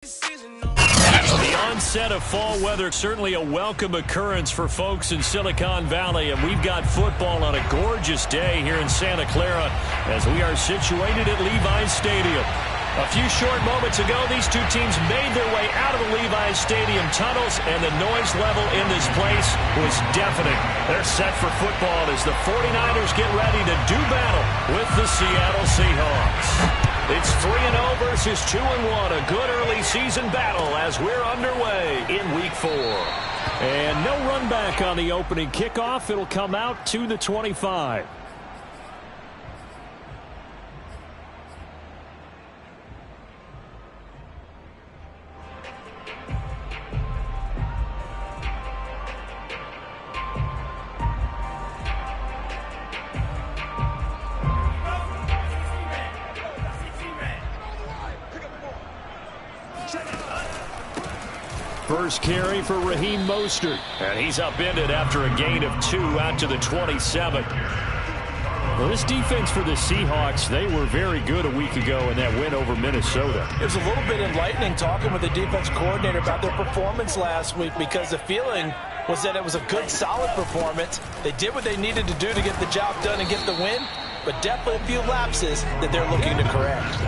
The onset of fall weather, certainly a welcome occurrence for folks in Silicon Valley, and we've got football on a gorgeous day here in Santa Clara as we are situated at Levi's Stadium. A few short moments ago, these two teams made their way out of the Levi's Stadium tunnels, and the noise level in this place was deafening. They're set for football as the 49ers get ready to do battle with the Seattle Seahawks. It's 3-0 versus 2-1, a good early season battle as we're underway in Week 4. And no run back on the opening kickoff. It'll come out to the 25. First carry for Raheem Mostert. And he's upended after a gain of 2 out to the 27. Well, this defense for the Seahawks, they were very good a week ago in that win over Minnesota. It was a little bit enlightening talking with the defense coordinator about their performance last week because the feeling was that it was a good, solid performance. They did what they needed to do to get the job done and get the win, but definitely a few lapses that they're looking to correct.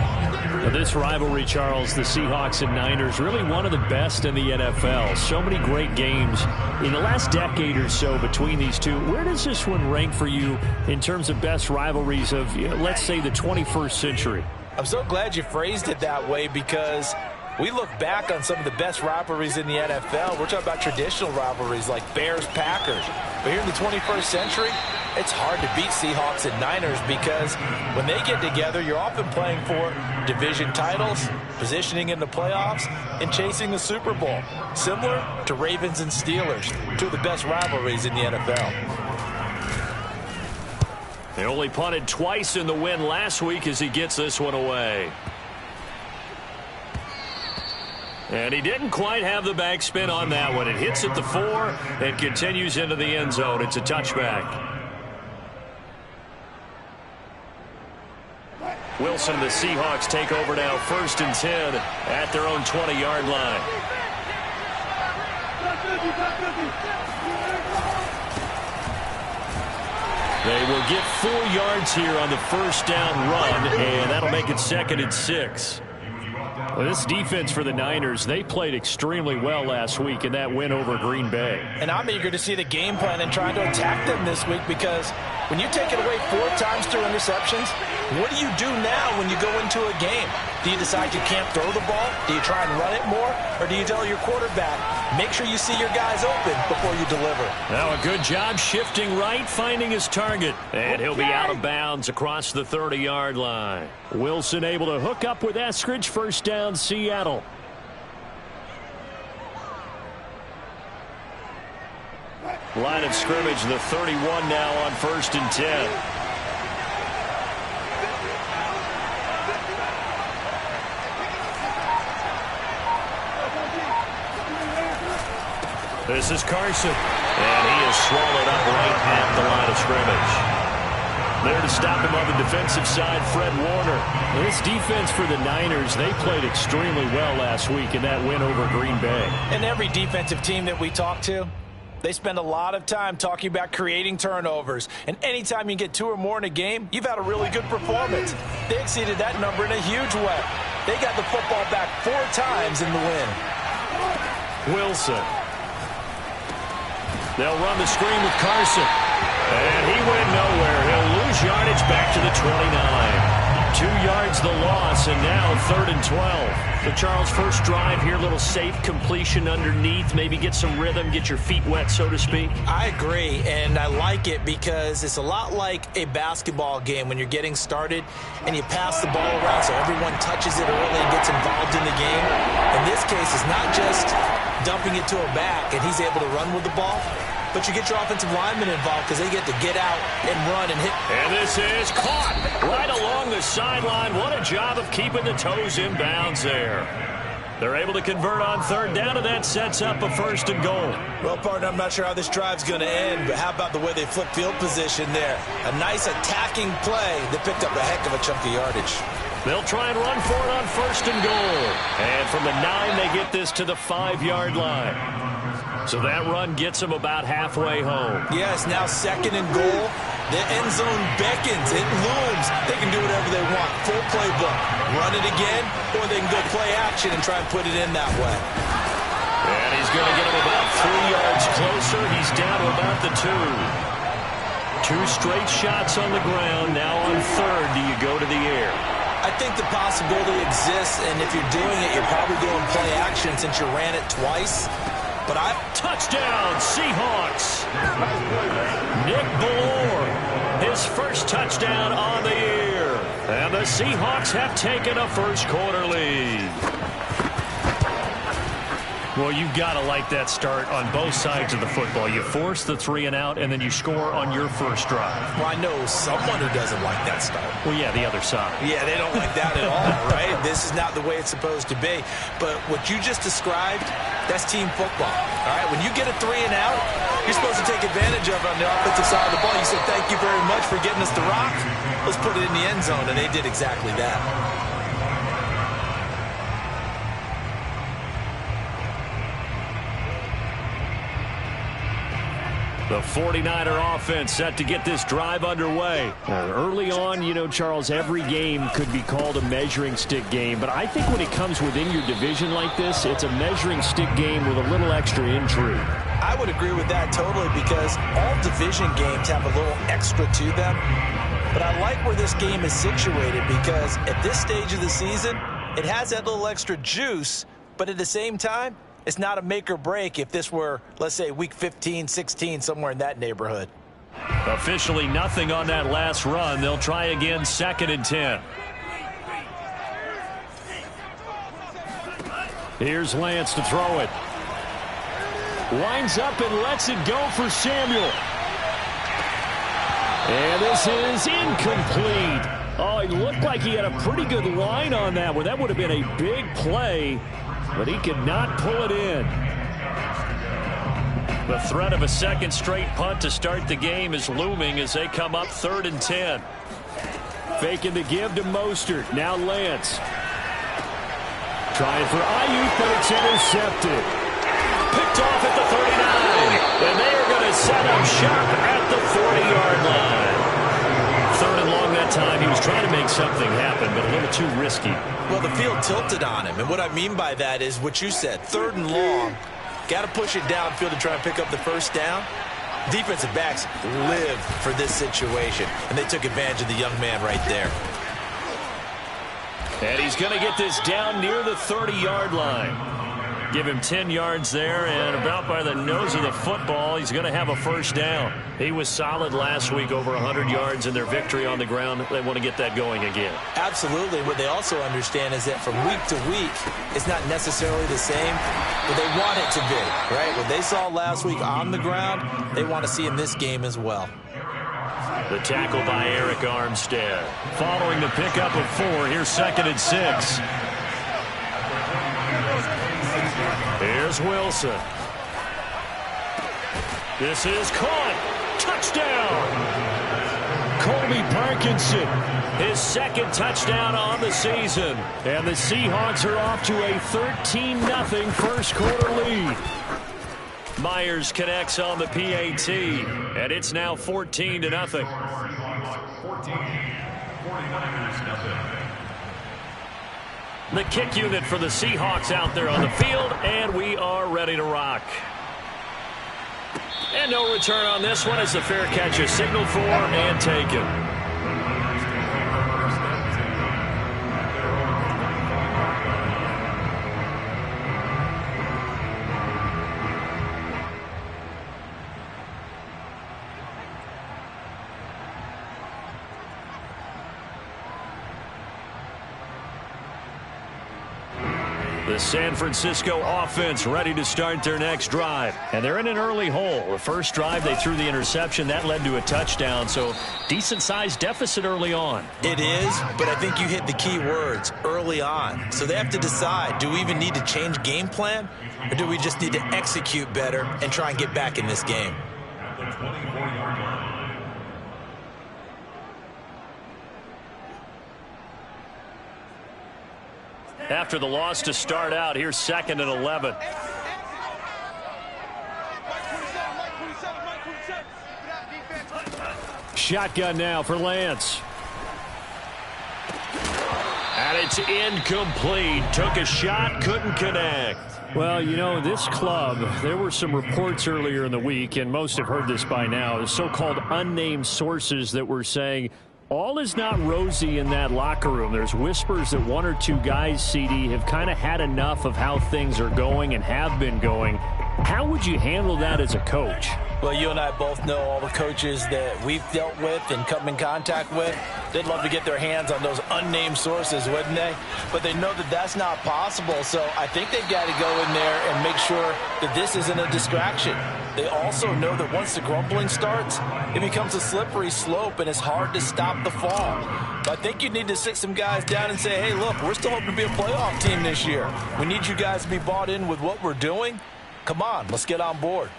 This rivalry, Charles, the Seahawks and Niners, really one of the best in the NFL. So many great games in the last decade or so between these two. Where does this one rank for you in terms of best rivalries of, let's say, the 21st century? I'm so glad you phrased it that way because we look back on some of the best rivalries in the NFL. We're talking about traditional rivalries like Bears-Packers. But here in the 21st century, it's hard to beat Seahawks and Niners because when they get together, you're often playing for division titles, positioning in the playoffs, and chasing the Super Bowl. Similar to Ravens and Steelers, two of the best rivalries in the NFL. They only punted twice in the win last week as he gets this one away. And he didn't quite have the backspin on that one. It hits at the 4 and continues into the end zone. It's a touchback. Wilson and the Seahawks take over now, 1st and 10 at their own 20-yard line. They will get 4 yards here on the first down run, and that'll make it 2nd and 6. Well, this defense for the Niners, they played extremely well last week in that win over Green Bay. And I'm eager to see the game plan and trying to attack them this week because when you take it away 4 times through interceptions, what do you do now when you go into a game? Do you decide you can't throw the ball? Do you try and run it more? Or do you tell your quarterback, make sure you see your guys open before you deliver? Now a good job shifting right, finding his target. And he'll be out of bounds across the 30-yard line. Wilson able to hook up with Eskridge, first down Seattle. Line of scrimmage, the 31 now on 1st and 10. This is Carson, and he is swallowed up right at the line of scrimmage. There to stop him on the defensive side, Fred Warner. This defense for the Niners, they played extremely well last week in that win over Green Bay. And every defensive team that we talk to, they spend a lot of time talking about creating turnovers. And anytime you get 2 or more in a game, you've had a really good performance. They exceeded that number in a huge way. They got the football back 4 times in the win. Wilson. They'll run the screen with Carson. And he went nowhere. He'll lose yardage back to the 29. 2 yards the loss, and now 3rd and 12. The Charles, first drive here, little safe completion underneath, maybe get some rhythm, get your feet wet, so to speak. I agree, and I like it because it's a lot like a basketball game when you're getting started and you pass the ball around so everyone touches it early and gets involved in the game. In this case, it's not just dumping it to a back and he's able to run with the ball, but you get your offensive linemen involved because they get to get out and run and hit. And this is caught right along the sideline. What a job of keeping the toes in bounds there. They're able to convert on 3rd down, and that sets up a 1st and goal. Well, partner, I'm not sure how this drive's going to end, but how about the way they flip field position there? A nice attacking play that picked up a heck of a chunk of yardage. They'll try and run for it on 1st and goal. And from the 9, they get this to the 5-yard line. So that run gets them about halfway home. Yes, now 2nd and goal. The end zone beckons. It looms. They can do whatever they want. Full playbook. Run it again, or they can go play action and try and put it in that way. And he's going to get him about 3 yards closer. He's down to about the 2. 2 straight shots on the ground. Now on 3rd, do you go to the air? I think the possibility exists, and if you're doing it, you're probably going play action since you ran it twice. But touchdown, Seahawks. Nick Ballore, his first touchdown on the year. And the Seahawks have taken a first-quarter lead. Well, you've got to like that start on both sides of the football. You force the 3 and out, and then you score on your first drive. Well, I know someone who doesn't like that start. Well, yeah, the other side. Yeah, they don't like that at all, right? This is not the way it's supposed to be. But what you just described, that's team football. All right, when you get a 3 and out, you're supposed to take advantage of it on the offensive side of the ball. You said, thank you very much for getting us the rock. Let's put it in the end zone, and they did exactly that. The 49er offense set to get this drive underway. Early on, you know, Charles, every game could be called a measuring stick game. But I think when it comes within your division like this, it's a measuring stick game with a little extra intrigue. I would agree with that totally because all division games have a little extra to them. But I like where this game is situated because at this stage of the season, it has that little extra juice. But at the same time, it's not a make or break if this were, let's say, week 15, 16, somewhere in that neighborhood. Officially nothing on that last run. They'll try again, 2nd and 10. Here's Lance to throw it. Winds up and lets it go for Samuel. And this is incomplete. Oh, it looked like he had a pretty good line on that one. That would have been a big play. But he could not pull it in. The threat of a second straight punt to start the game is looming as they come up 3rd and 10. Faking the give to Mostert. Now Lance. Trying for Ayuk, but it's intercepted. Picked off at the 39. And they are going to set up shop at the 40-yard line. 3rd and long that time. He was trying to make something happen, but a little too risky. Well, the field tilted on him, and what I mean by that is what you said, 3rd and long, got to push it downfield to try and pick up the first down. Defensive backs live for this situation, and they took advantage of the young man right there. And he's going to get this down near the 30-yard line. Give him 10 yards there, and about by the nose of the football, he's going to have a first down. He was solid last week, over 100 yards in their victory on the ground. They want to get that going again. Absolutely. What they also understand is that from week to week, it's not necessarily the same, but they want it to be, right? What they saw last week on the ground, they want to see in this game as well. The tackle by Eric Armstead. Following the pickup of 4, here's 2nd and 6. Here's Wilson. This is caught. Touchdown. Colby Parkinson, his 2nd touchdown on the season. And the Seahawks are off to a 13-0 first-quarter lead. Myers connects on the PAT, and it's now 14-0. The kick unit for the Seahawks out there on the field, and we are ready to rock. And no return on this one as the fair catch is signaled for and taken. The San Francisco offense ready to start their next drive. And they're in an early hole. The first drive, they threw the interception. That led to a touchdown. So decent-sized deficit early on. It is, but I think you hit the key words, early on. So they have to decide, do we even need to change game plan? Or do we just need to execute better and try and get back in this game? after the loss to start out. Here's 2nd and 11. Shotgun now for Lance. And it's incomplete. Took a shot, couldn't connect. Well, you know, this club, there were some reports earlier in the week, and most have heard this by now, the so-called unnamed sources that were saying all is not rosy in that locker room. There's whispers that 1 or 2 guys, CD, have kind of had enough of how things are going and have been going. How would you handle that as a coach? Well, you and I both know all the coaches that we've dealt with and come in contact with. They'd love to get their hands on those unnamed sources, wouldn't they? But they know that that's not possible, so I think they've got to go in there and make sure that this isn't a distraction. They also know that once the grumbling starts, it becomes a slippery slope, and it's hard to stop the fall. But I think you need to sit some guys down and say, hey, look, we're still hoping to be a playoff team this year. We need you guys to be bought in with what we're doing. Come on, let's get on board.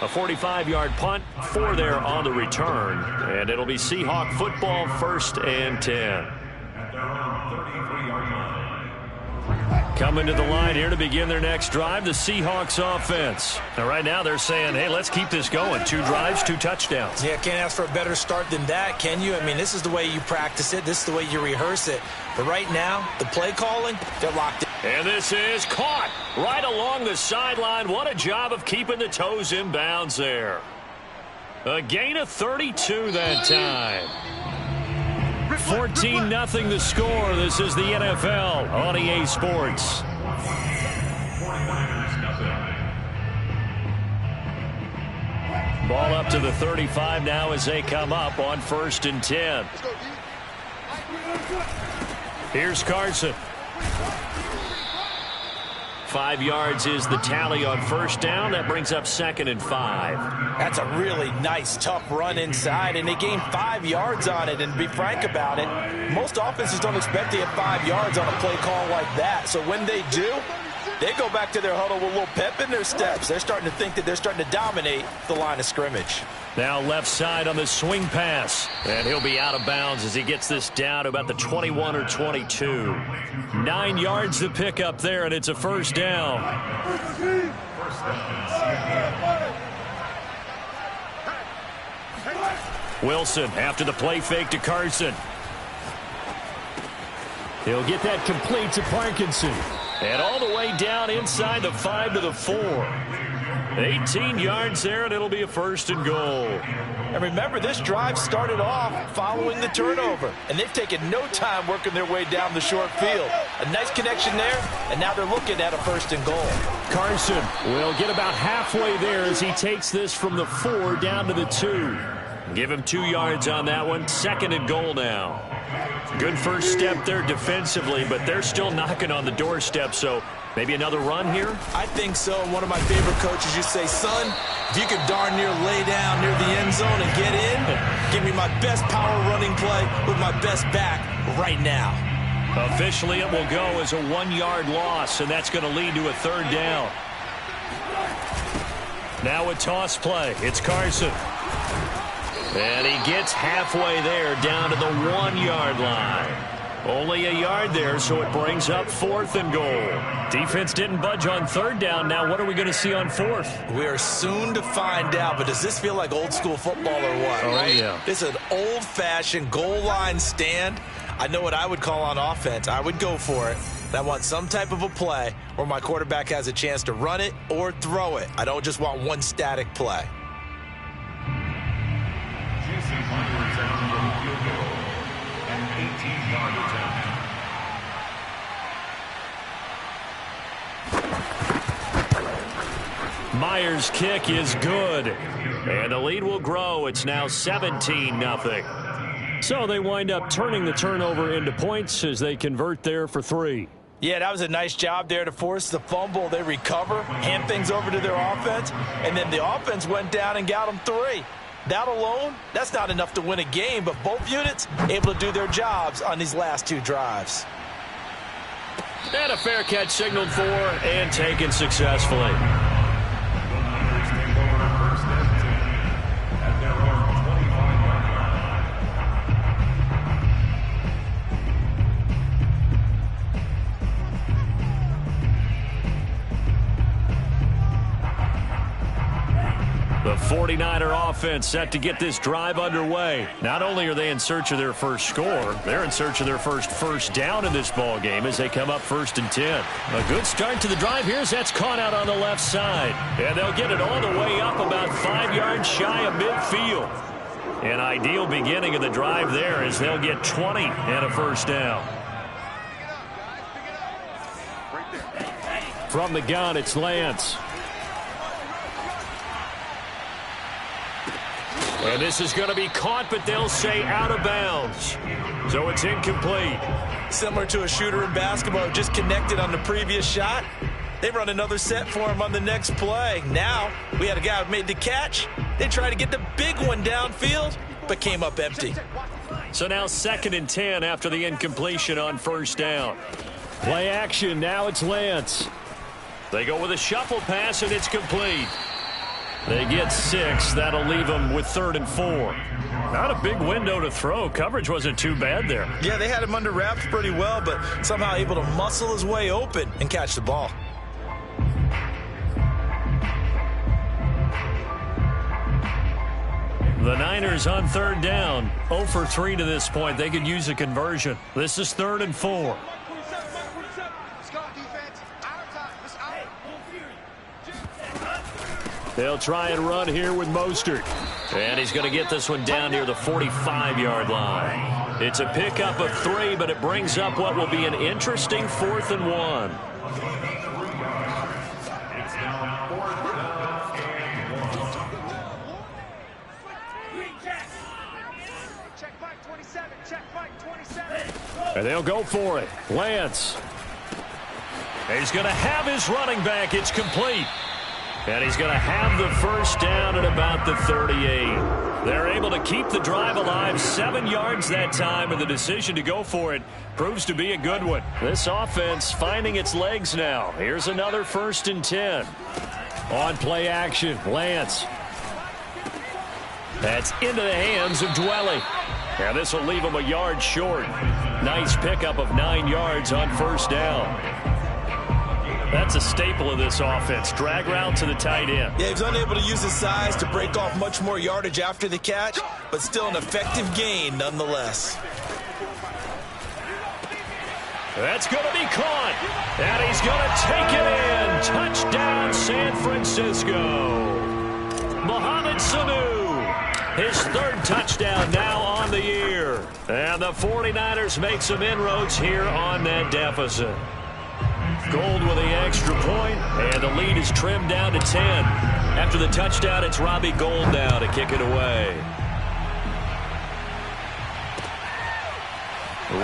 A 45-yard punt, 4 there on the return. And it'll be Seahawk football, 1st and 10. Coming to the line here to begin their next drive, the Seahawks offense. Now, right now they're saying, hey, let's keep this going. 2 drives, 2 touchdowns. Yeah, can't ask for a better start than that, can you? I mean, this is the way you practice it. This is the way you rehearse it. But right now, the play calling, they're locked in. And this is caught right along the sideline. What a job of keeping the toes in bounds there. A gain of 32 that time. 14-0 the score. This is the NFL on EA Sports. Ball up to the 35 now as they come up on 1st and 10. Here's Carson. 5 yards is the tally on 1st down. That brings up 2nd and 5. That's a really nice, tough run inside, and they gained 5 yards on it. And to be frank about it, most offenses don't expect to get 5 yards on a play call like that. So when they do, they go back to their huddle with a little pep in their steps. They're starting to think that they're starting to dominate the line of scrimmage. Now left side on the swing pass. And he'll be out of bounds as he gets this down to about the 21 or 22. 9 yards to pick up there, and it's a 1st down. Wilson after the play fake to Carson. He'll get that complete to Parkinson. And all the way down inside the 5 to the 4. 18 yards there, and it'll be a 1st and goal. And remember, this drive started off following the turnover, and they've taken no time working their way down the short field. A nice connection there, and now they're looking at a 1st and goal. Carson will get about halfway there as he takes this from the 4 down to the 2. Give him 2 yards on that one. 2nd and goal now. Good first step there defensively, but they're still knocking on the doorstep, so maybe another run here? I think so. One of my favorite coaches used to say, son, if you could darn near lay down near the end zone and get in, give me my best power running play with my best back right now. Officially, it will go as a 1-yard loss, and that's going to lead to a 3rd down. Now a toss play. It's Carson. And he gets halfway there down to the 1-yard line. Only a yard there, so it brings up 4th and goal. Defense didn't budge on 3rd down. Now what are we going to see on 4th? We are soon to find out, but does this feel like old school football or what? Oh, right? Yeah. This is an old-fashioned goal line stand. I know what I would call on offense. I would go for it. I want some type of a play where my quarterback has a chance to run it or throw it. I don't just want one static play. Myers' kick is good. And the lead will grow. It's now 17-0. So they wind up turning the turnover into points as they convert there for 3. Yeah, that was a nice job there to force the fumble. They recover, hand things over to their offense, and then the offense went down and got them 3. That alone, that's not enough to win a game, but both units able to do their jobs on these last 2 drives. And a fair catch signaled for and taken successfully. The 49er offense set to get this drive underway. Not only are they in search of their first score, they're in search of their first down in this ball game as they come up 1st and 10. A good start to the drive here as that's caught out on the left side. And they'll get it all the way up about 5 yards shy of midfield. An ideal beginning of the drive there as they'll get 20 and a first down. From the gun, it's Lance. And this is going to be caught, but they'll say out of bounds. So it's incomplete. Similar to a shooter in basketball, just connected on the previous shot. They run another set for him on the next play. Now, we had a guy who made the catch. They tried to get the big one downfield, but came up empty. So now 2nd and 10 after the incompletion on 1st down. Play action, now it's Lance. They go with a shuffle pass, and it's complete. They get 6. That'll leave them with 3rd and 4. Not a big window to throw. Coverage wasn't too bad there. Yeah, they had him under wraps pretty well, but somehow able to muscle his way open and catch the ball. The Niners on 3rd down. 0 for 3 to this point. They could use a conversion. This is 3rd and 4. They'll try and run here with Mostert. And he's going to get this one down near the 45-yard line. It's a pickup of 3, but it brings up what will be an interesting 4th and 1. And they'll go for it. Lance. He's going to have his running back. It's complete. And he's going to have the first down at about the 38. They're able to keep the drive alive, 7 yards that time, and the decision to go for it proves to be a good one. This offense finding its legs now. Here's another 1st and 10. On play action, Lance. That's into the hands of Dwelly. And this will leave him a yard short. Nice pickup of 9 yards on 1st down. That's a staple of this offense. Drag route to the tight end. Yeah, he's unable to use his size to break off much more yardage after the catch, but still an effective gain nonetheless. That's going to be caught. And he's going to take it in. Touchdown, San Francisco. Mohamed Sanu, his 3rd touchdown now on the year. And the 49ers make some inroads here on that deficit. Gold with the extra point, and the lead is trimmed down to 10. After the touchdown, it's Robbie Gould now to kick it away.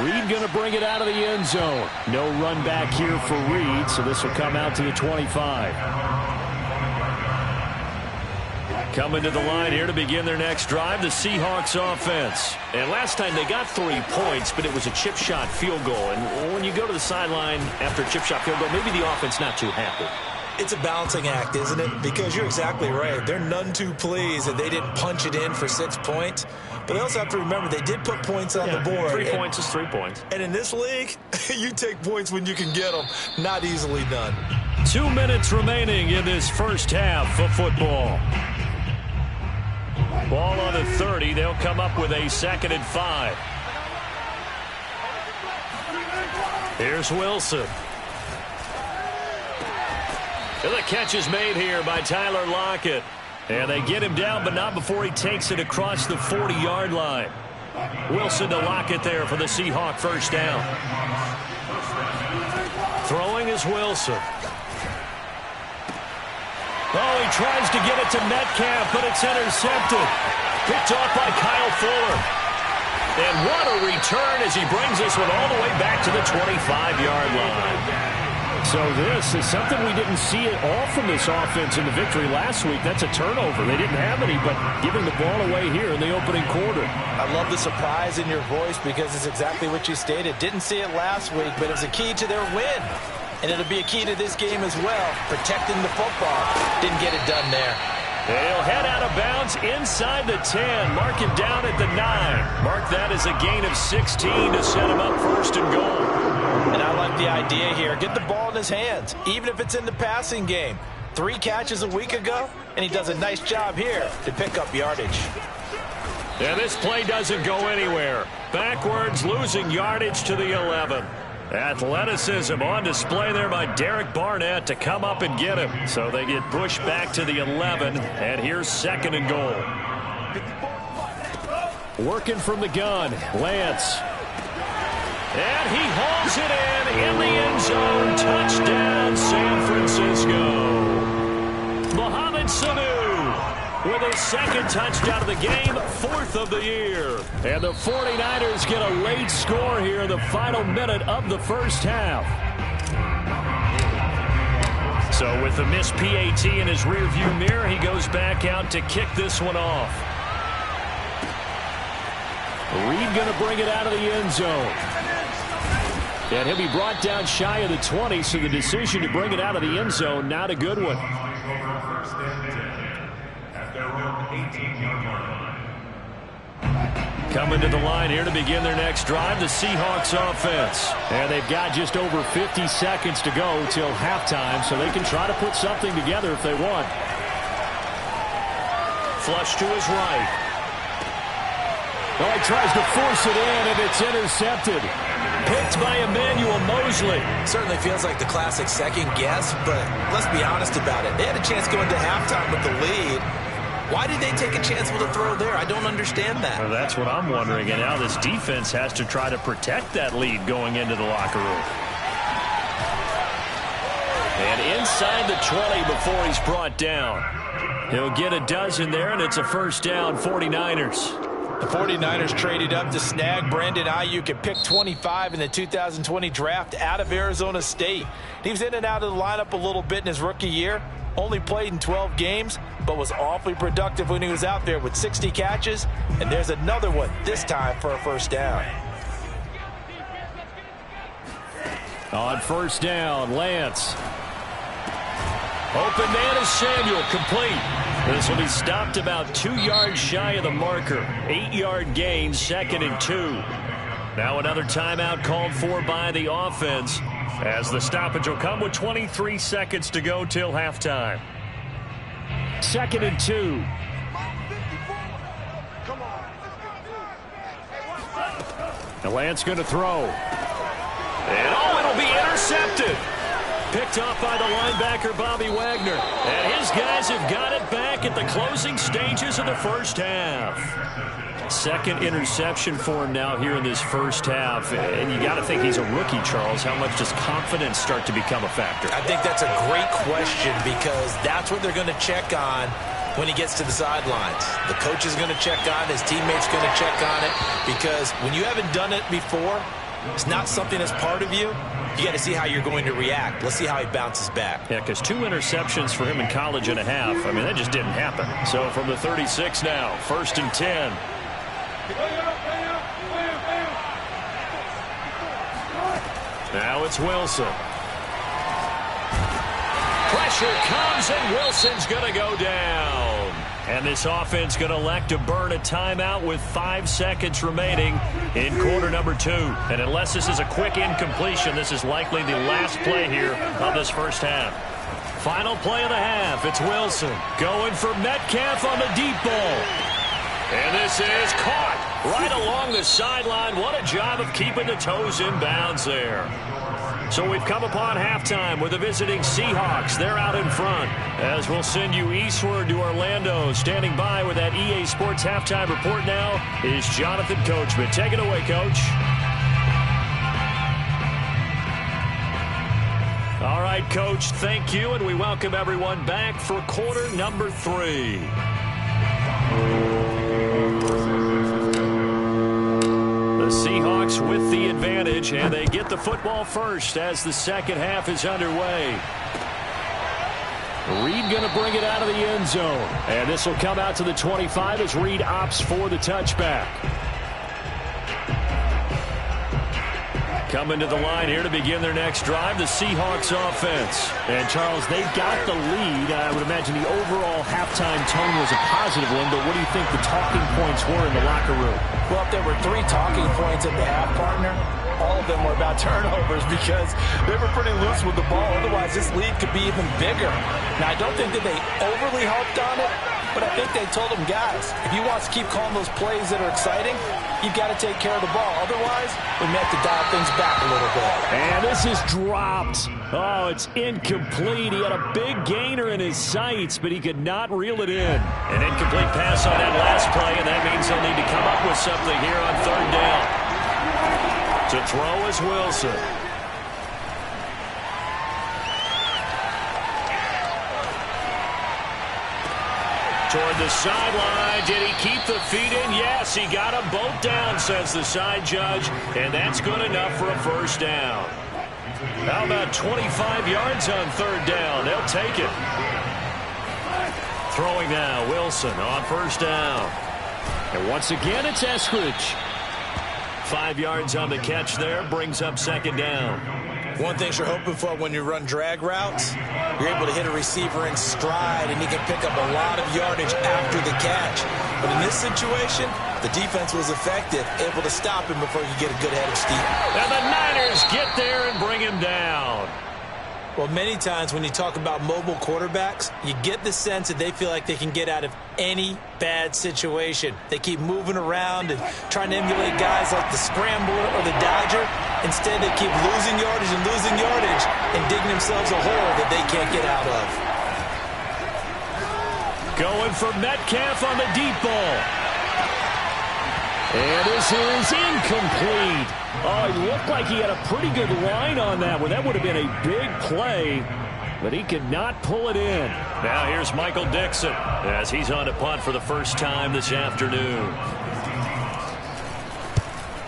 Reed going to bring it out of the end zone. No run back here for Reed, so this will come out to the 25. Coming to the line here to begin their next drive, the Seahawks offense. And last time they got 3 points, but it was a chip shot field goal. And when you go to the sideline after a chip shot field goal, maybe the offense not too happy. It's a balancing act, isn't it? Because you're exactly right. They're none too pleased that they didn't punch it in for 6 points. But they also have to remember they did put points on the board. 3 points is 3 points. And in this league, you take points when you can get them. Not easily done. 2 minutes remaining in this first half of football. Ball on the 30. They'll come up with a 2nd and 5. Here's Wilson. And the catch is made here by Tyler Lockett. And they get him down, but not before he takes it across the 40-yard line. Wilson to Lockett there for the Seahawk first down. Throwing is Wilson. Oh, he tries to get it to Metcalf, but it's intercepted. Picked off by Kyle Fuller. And what a return as he brings this one all the way back to the 25-yard line. So this is something we didn't see at all from this offense in the victory last week. That's a turnover. They didn't have any, but giving the ball away here in the opening quarter. I love the surprise in your voice because it's exactly what you stated. Didn't see it last week, but it was a key to their win. And it'll be a key to this game as well, protecting the football. Didn't get it done there. They'll head out of bounds inside the 10. Mark him down at the 9. Mark that as a gain of 16 to set him up 1st and goal. And I like the idea here. Get the ball in his hands, even if it's in the passing game. 3 catches a week ago, and he does a nice job here to pick up yardage. And this play doesn't go anywhere. Backwards, losing yardage to the 11. Athleticism on display there by Derek Barnett to come up and get him. So they get pushed back to the 11, and here's 2nd and goal. Working from the gun, Lance. And he hauls it in the end zone. Touchdown, San Francisco. Mohamed Sanu with his 2nd touchdown of the game, 4th of the year. And the 49ers get a late score here in the final minute of the first half. So with the missed PAT in his rearview mirror, he goes back out to kick this one off. Reed going to bring it out of the end zone. And he'll be brought down shy of the 20, so the decision to bring it out of the end zone, not a good one. Coming to the line here to begin their next drive, the Seahawks offense. And they've got just over 50 seconds to go till halftime, so they can try to put something together if they want. Flush to his right. Oh, he tries to force it in, and it's intercepted. Picked by Emmanuel Mosley. Certainly feels like the classic second guess, but let's be honest about it. They had a chance going to halftime with the lead. Why did they take a chance with a throw there? I don't understand that. Well, that's what I'm wondering. And now this defense has to try to protect that lead going into the locker room. And inside the 20 before he's brought down. He'll get a dozen there, and it's a first down, 49ers. The 49ers traded up to snag Brandon Ayuk at pick 25 in the 2020 draft out of Arizona State. He was in and out of the lineup a little bit in his rookie year. Only played in 12 games, but was awfully productive when he was out there with 60 catches. And there's another one, this time for a first down. On first down, Lance. Open man is Samuel, complete. This will be stopped about 2 yards shy of the marker. 8-yard gain, 2nd and 2. Now another timeout called for by the offense, as the stoppage will come with 23 seconds to go till halftime. 2nd and 2. And Lance going to throw. And it'll be intercepted. Picked off by the linebacker, Bobby Wagner. And his guys have got it back at the closing stages of the first half. 2nd interception for him now here in this first half. And you got to think he's a rookie, Charles. How much does confidence start to become a factor? I think that's a great question, because that's what they're going to check on when he gets to the sidelines. The coach is going to check on it. His teammates going to check on it. Because when you haven't done it before, it's not something that's part of you. You got to see how you're going to react. Let's see how he bounces back. Yeah, because 2 interceptions for him in college and a half. I mean, that just didn't happen. So from the 36 now, 1st and 10. Now it's Wilson. Pressure comes, and Wilson's going to go down. And this offense going to elect to burn a timeout with 5 seconds remaining in quarter number 2. And unless this is a quick incompletion, this is likely the last play here of this first half. Final play of the half. It's Wilson going for Metcalf on the deep ball. And this is caught right along the sideline. What a job of keeping the toes in bounds there. So we've come upon halftime with the visiting Seahawks. They're out in front, as we'll send you eastward to Orlando. Standing by with that EA Sports halftime report now is Jonathan Coachman. Take it away, Coach. All right, Coach, thank you, and we welcome everyone back for quarter number 3. The Seahawks with the advantage, and they get the football first as the second half is underway. Reed going to bring it out of the end zone. And this will come out to the 25 as Reed opts for the touchback. Coming to the line here to begin their next drive, the Seahawks offense. And, Charles, they've got the lead. I would imagine the overall halftime tone was a positive one, but what do you think the talking points were in the locker room? Well, if there were 3 talking points at the half, partner, all of them were about turnovers because they were pretty loose with the ball. Otherwise, this lead could be even bigger. Now, I don't think that they overly harped on it, but I think they told them, guys, if you want to keep calling those plays that are exciting, you've got to take care of the ball. Otherwise, we may have to dial things back a little bit. And this is dropped. Oh, it's incomplete. He had a big gainer in his sights, but he could not reel it in. An incomplete pass on that last play, and that means they'll need to come up with something here on third down. To throw is Wilson. Toward the sideline. Did he keep the feet in? Yes, he got them both down, says the side judge, and that's good enough for a first down. How about 25 yards on third down? They'll take it. Throwing now, Wilson on first down. And once again, it's Eskridge. 5 yards on the catch there, brings up second down. One thing you're hoping for when you run drag routes, you're able to hit a receiver in stride, and he can pick up a lot of yardage after the catch. But in this situation, the defense was effective, able to stop him before he could get a good head of steam. And the Niners get there and bring him down. Well, many times when you talk about mobile quarterbacks, you get the sense that they feel like they can get out of any bad situation. They keep moving around and trying to emulate guys like the Scrambler or the Dodger. Instead, they keep losing yardage and digging themselves a hole that they can't get out of. Going for Metcalf on the deep ball. And this is incomplete. Oh, he looked like he had a pretty good line on that one. That would have been a big play, but he could not pull it in. Now here's Michael Dixon as he's on to punt for the first time this afternoon.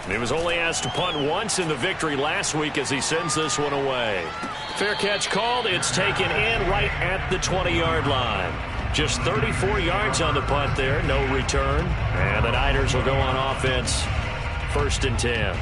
He was only asked to punt once in the victory last week as he sends this one away. Fair catch called. It's taken in right at the 20-yard line. Just 34 yards on the punt there. No return. And the Niners will go on offense. 1st and 10.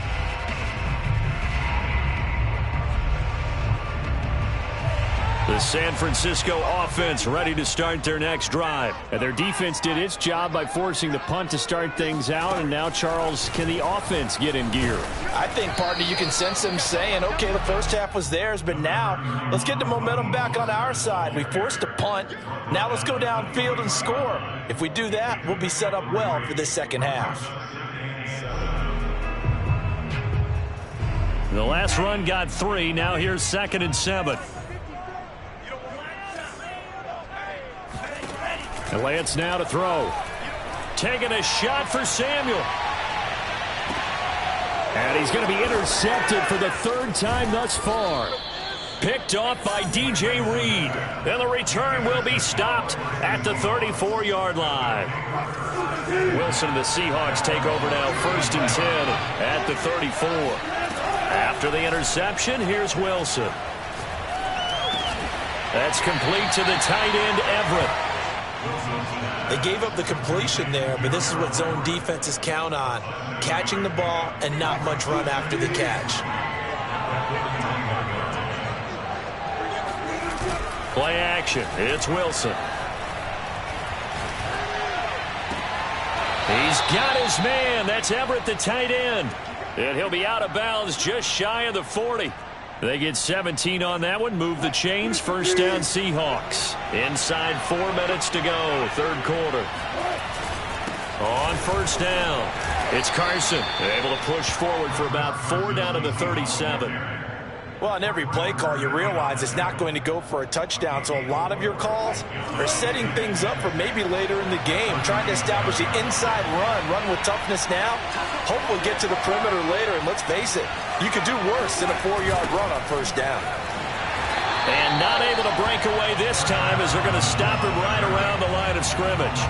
The San Francisco offense ready to start their next drive. And their defense did its job by forcing the punt to start things out. And now, Charles, can the offense get in gear? I think, partner, you can sense them saying, okay, the first half was theirs, but now let's get the momentum back on our side. We forced a punt. Now let's go downfield and score. If we do that, we'll be set up well for the second half. The last run got 3. Now here's 2nd and 7. And Lance now to throw. Taking a shot for Samuel. And he's going to be intercepted for the 3rd time thus far. Picked off by DJ Reed. And the return will be stopped at the 34-yard line. Wilson and the Seahawks take over now 1st and 10 at the 34. After the interception, here's Wilson. That's complete to the tight end, Everett. They gave up the completion there, but this is what zone defenses count on. Catching the ball and not much run after the catch. Play action. It's Wilson. He's got his man. That's Everett, the tight end. And he'll be out of bounds just shy of the 40. They get 17 on that one. Move the chains. 1st down, Seahawks. Inside 4 minutes to go. 3rd quarter. On 1st down, it's Carson. Able to push forward for about 4 down to the 37. Well, on every play call, you realize it's not going to go for a touchdown. So a lot of your calls are setting things up for maybe later in the game, trying to establish the inside run with toughness now. Hopefully get to the perimeter later. And let's face it, you could do worse than a 4-yard run on 1st down. And not able to break away this time as they're going to stop him right around the line of scrimmage.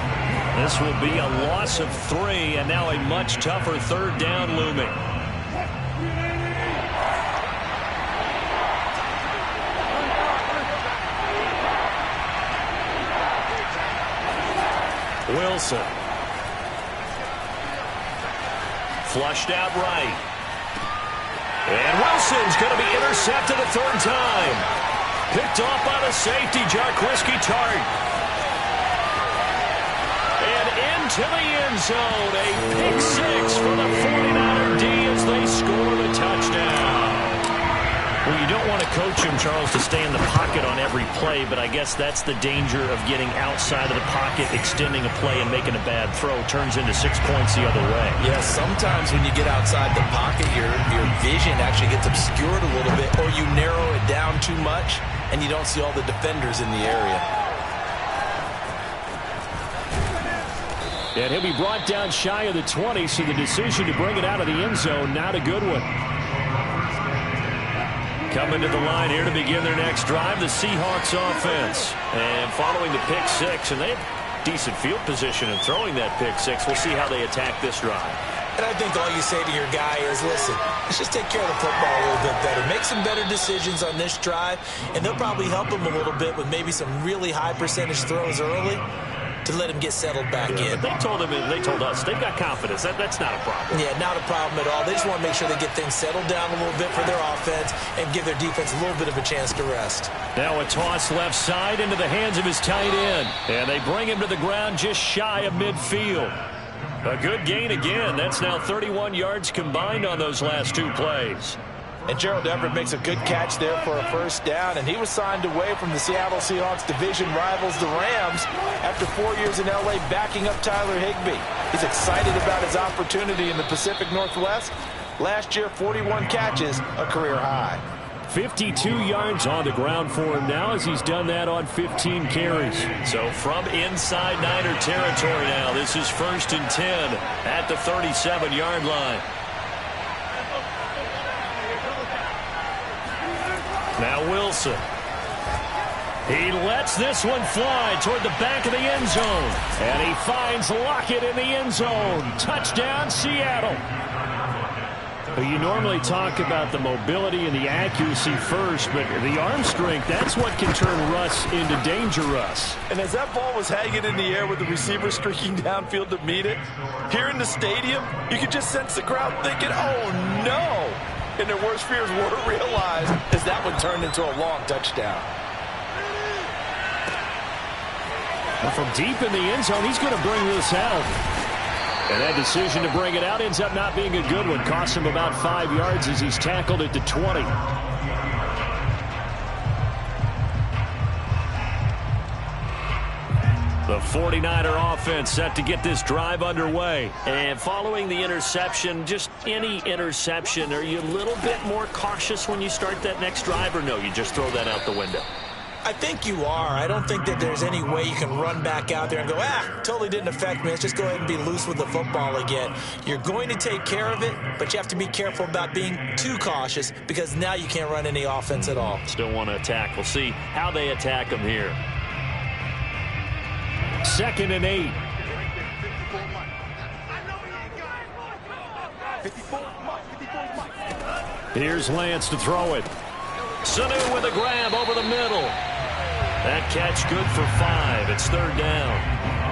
This will be a loss of 3, and now a much tougher 3rd down looming. Wilson. Flushed out right. And Wilson's going to be intercepted a 3rd time. Picked off by the safety, Jarquiski Tart. And into the end zone. A pick 6 for the 49er D as they score the touchdown. Well, you don't want to coach him, Charles, to stay in the pocket on every play, but I guess that's the danger of getting outside of the pocket, extending a play, and making a bad throw. Turns into 6 points the other way. Yeah, sometimes when you get outside the pocket, your vision actually gets obscured a little bit, or you narrow it down too much, and you don't see all the defenders in the area. And he'll be brought down shy of the 20, so the decision to bring it out of the end zone, not a good one. Coming to the line here to begin their next drive, the Seahawks offense. And following the pick six, and they have decent field position in throwing that pick six. We'll see how they attack this drive. And I think all you say to your guy is, listen, let's just take care of the football a little bit better. Make some better decisions on this drive, and they'll probably help him a little bit with maybe some really high percentage throws early to let him get settled back in. They told him, and they told us, they've got confidence. That's not a problem. Yeah, not a problem at all. They just want to make sure they get things settled down a little bit for their offense and give their defense a little bit of a chance to rest. Now a toss left side into the hands of his tight end. And they bring him to the ground just shy of midfield. A good gain again. That's now 31 yards combined on those last 2 plays. And Gerald Everett makes a good catch there for a first down, and he was signed away from the Seattle Seahawks division rivals, the Rams, after 4 years in L.A. backing up Tyler Higbee. He's excited about his opportunity in the Pacific Northwest. Last year, 41 catches, a career high. 52 yards on the ground for him now as he's done that on 15 carries. So from inside Niner territory now, this is 1st and 10 at the 37-yard line. Now Wilson. He lets this one fly toward the back of the end zone. And he finds Lockett in the end zone. Touchdown, Seattle. You normally talk about the mobility and the accuracy first, but the arm strength, that's what can turn Russ into danger Russ. And as that ball was hanging in the air with the receiver streaking downfield to meet it, here in the stadium, you could just sense the crowd thinking, oh no! And their worst fears were realized as that one turned into a long touchdown. Well, from deep in the end zone, he's going to bring this out. And that decision to bring it out ends up not being a good one. Costs him about 5 yards as he's tackled at the 20. The 49er offense set to get this drive underway. And following the interception, just any interception, are you a little bit more cautious when you start that next drive, or no, you just throw that out the window? I think you are. I don't think that there's any way you can run back out there and go, totally didn't affect me. Let's just go ahead and be loose with the football again. You're going to take care of it, but you have to be careful about being too cautious because now you can't run any offense at all. Still want to attack. We'll see how they attack them here. 2nd and 8. Here's Lance to throw it. Sanu with a grab over the middle. That catch good for 5. It's 3rd down.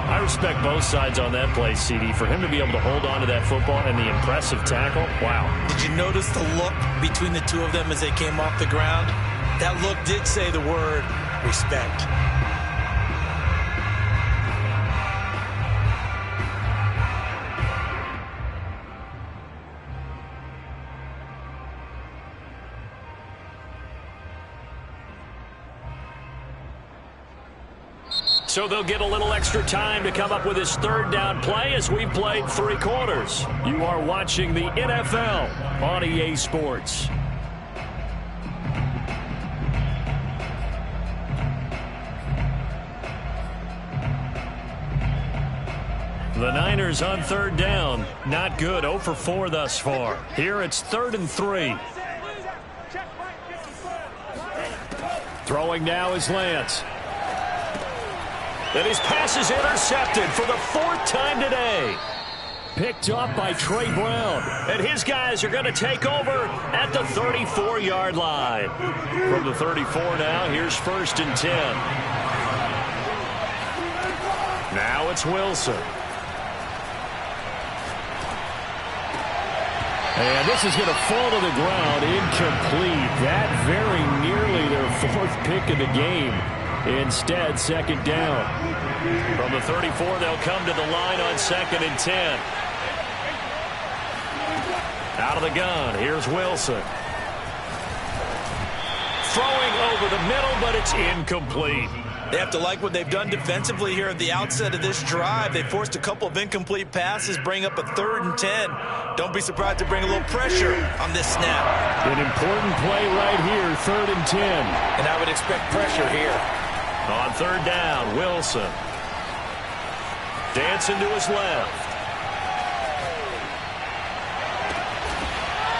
I respect both sides on that play, CD. For him to be able to hold on to that football and the impressive tackle, wow. Did you notice the look between the two of them as they came off the ground? That look did say the word respect. So they'll get a little extra time to come up with his 3rd down play as we played 3 quarters. You are watching the NFL on EA Sports. The Niners on 3rd down. Not good. 0 for 4 thus far. Here it's 3rd and 3. Throwing now is Lance. And his pass is intercepted for the 4th time today. Picked up by Trey Brown. And his guys are going to take over at the 34-yard line. From the 34 now, here's 1st and 10. Now it's Wilson. And this is going to fall to the ground, incomplete. That very nearly their 4th pick of the game. Instead, 2nd down. From the 34, they'll come to the line on 2nd and 10. Out of the gun, here's Wilson. throwing over the middle, but it's incomplete. They have to like what they've done defensively here at the outset of this drive. They forced a couple of incomplete passes, bring up a 3rd and 10. Don't be surprised to bring a little pressure on this snap. An important play right here, 3rd and 10. And I would expect pressure here. On 3rd down, Wilson. Dancing to his left.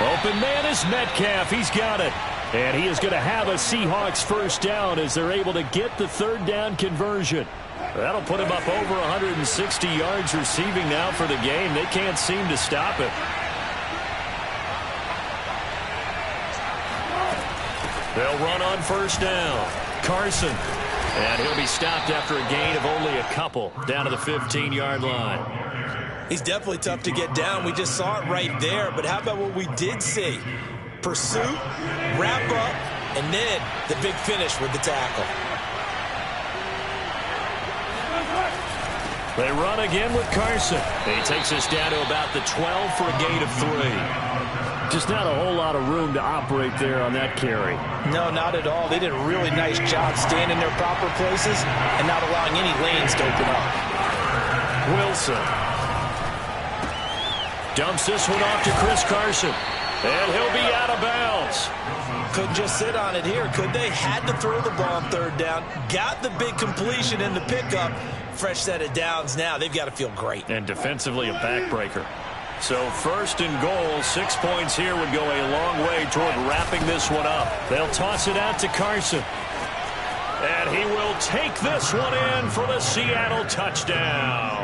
Open man is Metcalf. He's got it. And he is going to have a Seahawks first down as they're able to get the 3rd down conversion. That'll put him up over 160 yards receiving now for the game. They can't seem to stop it. They'll run on first down. Carson. And he'll be stopped after a gain of only a couple down to the 15-yard line. He's definitely tough to get down. We just saw it right there. But how about what we did see? Pursuit, wrap up, and then the big finish with the tackle. They run again with Carson. He takes us down to about the 12 for a gain of 3. Just not a whole lot of room to operate there on that carry. No, not at all. They did a really nice job staying in their proper places and not allowing any lanes to open up. Wilson dumps this one off to Chris Carson. And he'll be out of bounds. Couldn't just sit on it here, could they? Had to throw the ball on 3rd down. Got the big completion in the pickup. Fresh set of downs now. They've got to feel great. And defensively a backbreaker. So 1st and goal, 6 points here would go a long way toward wrapping this one up. They'll toss it out to Carson. And he will take this one in for the Seattle touchdown.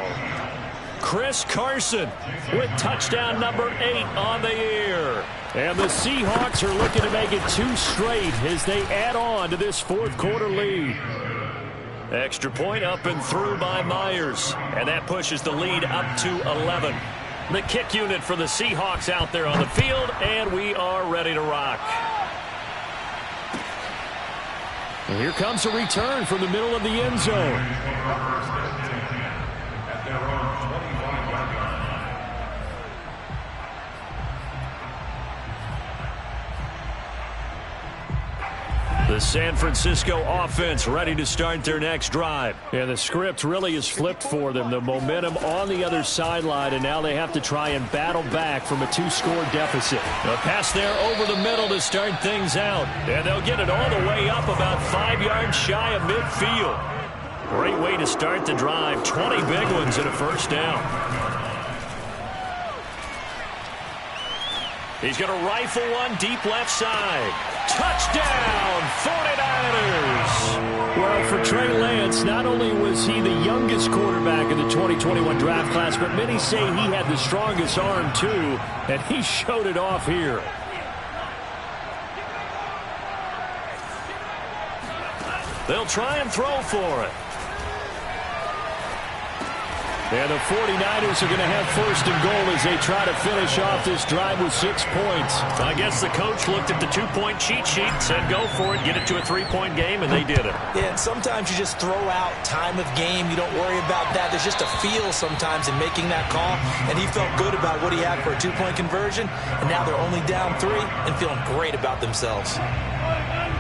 Chris Carson with touchdown number 8 on the year. And the Seahawks are looking to make it 2 straight as they add on to this 4th quarter lead. Extra point up and through by Myers. And that pushes the lead up to 11. The kick unit for the Seahawks out there on the field, and we are ready to rock. And here comes a return from the middle of the end zone. The San Francisco offense ready to start their next drive. And the script really is flipped for them. The momentum on the other sideline, and now they have to try and battle back from a 2-score deficit. A pass there over the middle to start things out. And they'll get it all the way up about 5 yards shy of midfield. Great way to start the drive. 20 big ones and a first down. He's going to rifle one deep left side. Touchdown, 49ers! Well, for Trey Lance, not only was he the youngest quarterback in the 2021 draft class, but many say he had the strongest arm, too, and he showed it off here. They'll try and throw for it. And the 49ers are going to have 1st and goal as they try to finish off this drive with 6 points. I guess the coach looked at the 2-point cheat sheet, said go for it, get it to a 3-point game, and they did it. Yeah, and sometimes you just throw out time of game. You don't worry about that. There's just a feel sometimes in making that call, and he felt good about what he had for a 2-point conversion, and now they're only down 3 and feeling great about themselves.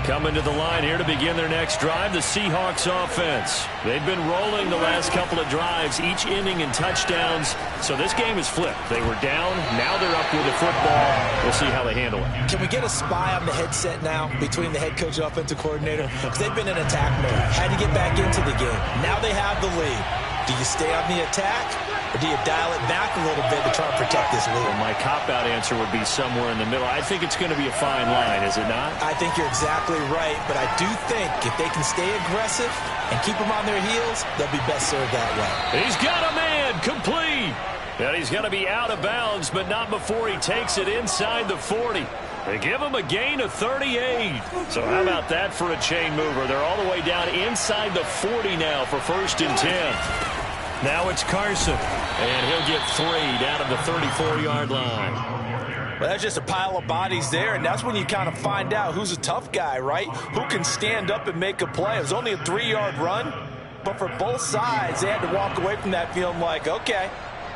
Coming to the line here to begin their next drive, the Seahawks offense. They've been rolling the last couple of drives, each ending in touchdowns. So this game is flipped. They were down, now they're up with the football. We'll see how they handle it. Can we get a spy on the headset now between the head coach and offensive coordinator? Because they've been in attack mode. Had to get back into the game. Now they have the lead. Do you stay on the attack, or do you dial it back a little bit to try and protect this lead? Well, my cop-out answer would be somewhere in the middle. I think it's going to be a fine line, is it not? I think you're exactly right, but I do think if they can stay aggressive and keep them on their heels, they'll be best served that way. He's got a man, complete. And he's going to be out of bounds, but not before he takes it inside the 40. They give him a gain of 38. So how about that for a chain mover? They're all the way down inside the 40 now for 1st and 10. Now it's Carson, and he'll get 3 down at the 34-yard line. Well, that's just a pile of bodies there, and that's when you kind of find out who's a tough guy, right? Who can stand up and make a play. It was only a 3-yard run, but for both sides, they had to walk away from that feeling like, okay,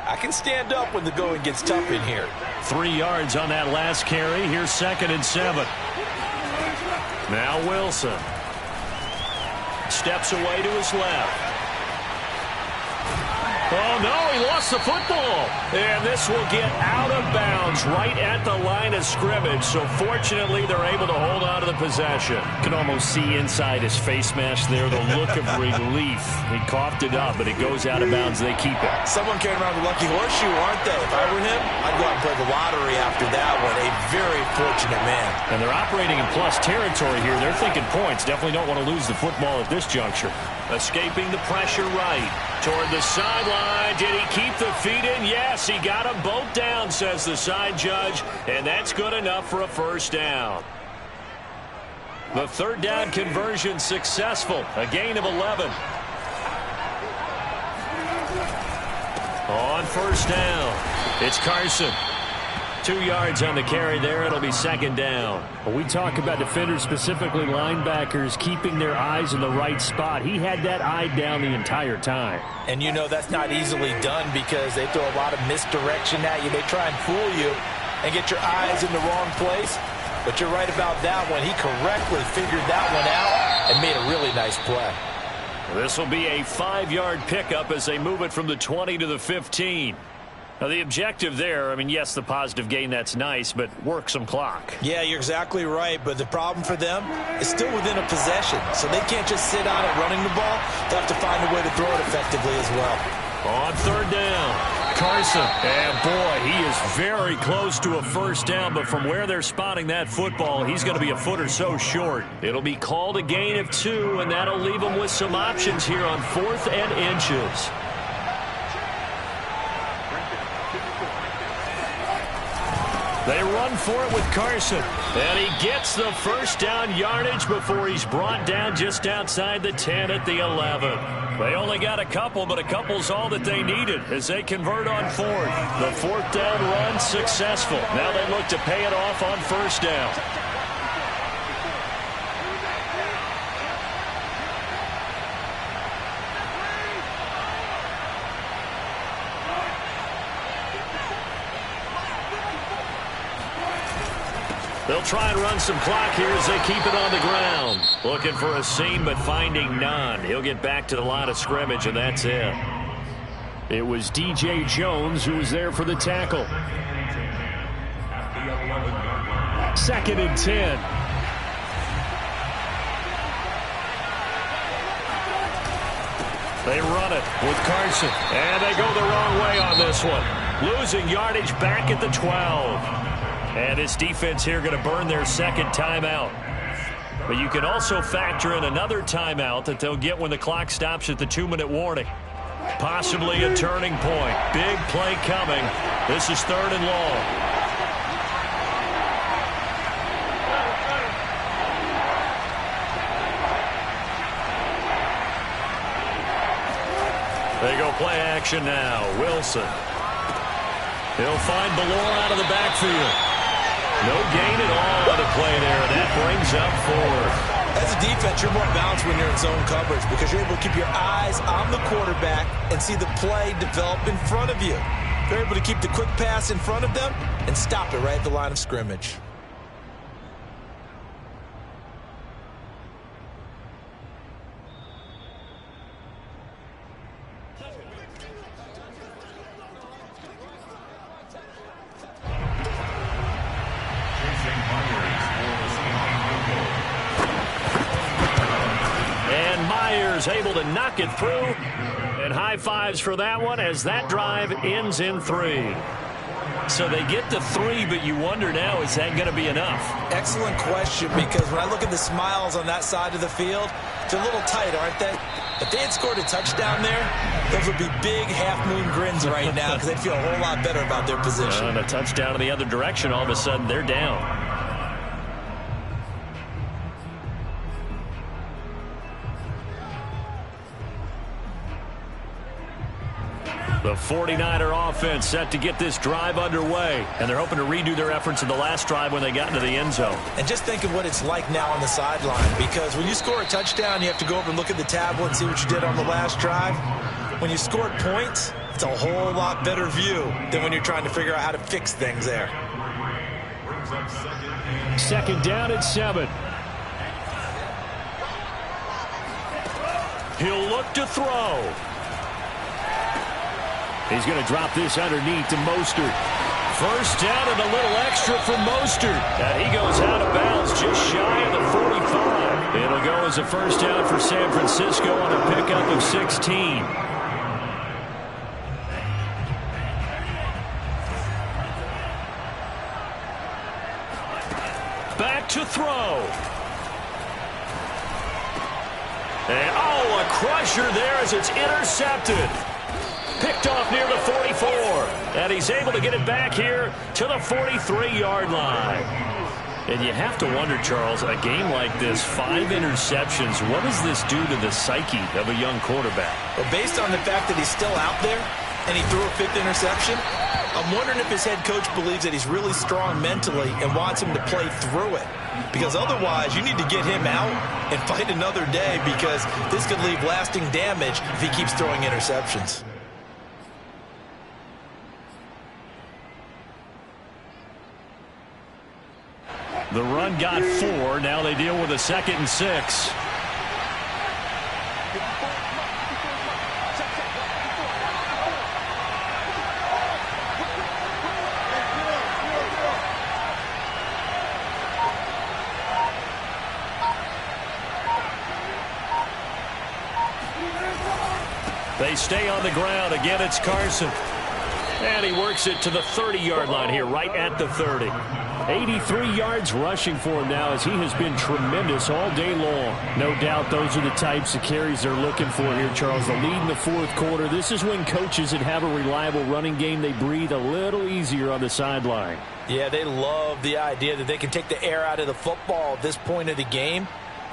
I can stand up when the going gets tough in here. 3 yards on that last carry. Here's 2nd and 7. Now Wilson. Steps away to his left. Oh, no, he lost the football. And this will get out of bounds right at the line of scrimmage. So fortunately, they're able to hold on to the possession. You can almost see inside his face mask there the look of relief. He coughed it up, but it goes out of bounds. They keep it. Someone carrying around the lucky horseshoe, aren't they? If I were him, I'd go out and play the lottery after that one. A very fortunate man. And they're operating in plus territory here. They're thinking points. Definitely don't want to lose the football at this juncture. Escaping the pressure right. Toward the sideline. Did he keep the feet in? Yes, he got them both down, says the side judge. And that's good enough for a first down. The third down conversion successful. A gain of 11. On first down, it's Carson. 2 yards on the carry there. It'll be second down. When we talk about defenders, specifically linebackers, keeping their eyes in the right spot. He had that eye down the entire time. And you know that's not easily done because they throw a lot of misdirection at you. They try and fool you and get your eyes in the wrong place. But you're right about that one. He correctly figured that one out and made a really nice play. This will be a 5-yard pickup as they move it from the 20 to the 15. Now, the objective there, I mean, yes, the positive gain, that's nice, but work some clock. Yeah, you're exactly right, but the problem for them is still within a possession, so they can't just sit on it running the ball. They'll have to find a way to throw it effectively as well. On third down, Carson. And, boy, he is very close to a first down, but from where they're spotting that football, he's going to be a foot or so short. It'll be called a gain of 2, and that'll leave them with some options here on 4th and inches. They run for it with Carson. And he gets the first down yardage before he's brought down just outside the 10 at the 11. They only got a couple, but a couple's all that they needed as they convert on 4th. The 4th down run successful. Now they look to pay it off on first down. They'll try and run some clock here as they keep it on the ground. Looking for a seam, but finding none. He'll get back to the line of scrimmage, and that's it. It was DJ Jones who was there for the tackle. 2nd and 10. They run it with Carson, and they go the wrong way on this one. Losing yardage back at the 12. And this defense here going to burn their second timeout. But you can also factor in another timeout that they'll get when the clock stops at the 2-minute warning. Possibly a turning point. Big play coming. This is 3rd and long. They go play action now. Wilson. He'll find Ballore out of the backfield. No gain at all on the play there, and that brings up 4th. As a defense, you're more balanced when you're in zone coverage because you're able to keep your eyes on the quarterback and see the play develop in front of you. They're able to keep the quick pass in front of them and stop it right at the line of scrimmage. Able to knock it through, and high fives for that one as that drive ends in 3. So they get to 3, but you wonder now, is that going to be enough? Excellent question, because when I look at the smiles on that side of the field, they're a little tight, aren't they? If they had scored a touchdown there, those would be big half-moon grins right now because they'd feel a whole lot better about their position. And a touchdown in the other direction, all of a sudden they're down. The 49er offense set to get this drive underway, and they're hoping to redo their efforts in the last drive when they got into the end zone. And just think of what it's like now on the sideline, because when you score a touchdown, you have to go over and look at the tablet and see what you did on the last drive. When you scored points, it's a whole lot better view than when you're trying to figure out how to fix things there. 2nd down at 7. He'll look to throw. He's going to drop this underneath to Mostert. First down and a little extra for Mostert. And he goes out of bounds just shy of the 45. It'll go as a first down for San Francisco on a pickup of 16. Back to throw. And, a crusher there as it's intercepted. Picked off near the 44. And he's able to get it back here to the 43-yard line. And you have to wonder, Charles, a game like this, 5 interceptions, what does this do to the psyche of a young quarterback? Well, based on the fact that he's still out there and he threw a 5th interception, I'm wondering if his head coach believes that he's really strong mentally and wants him to play through it. Because otherwise, you need to get him out and fight another day, because this could leave lasting damage if he keeps throwing interceptions. The run got 4. Now they deal with a 2nd and 6. They stay on the ground. Again, it's Carson. And he works it to the 30-yard line here, right at the 30. 83 yards rushing for him now, as he has been tremendous all day long. No doubt those are the types of carries they're looking for here, Charles. The lead in the 4th quarter. This is when coaches that have a reliable running game, they breathe a little easier on the sideline. Yeah, they love the idea that they can take the air out of the football at this point of the game.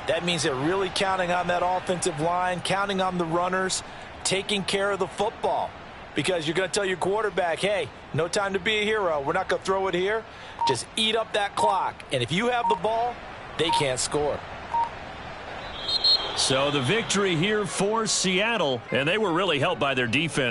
That means they're really counting on that offensive line, counting on the runners, taking care of the football. Because you're going to tell your quarterback, hey, no time to be a hero. We're not going to throw it here. Just eat up that clock. And if you have the ball, they can't score. So the victory here for Seattle, and they were really helped by their defense.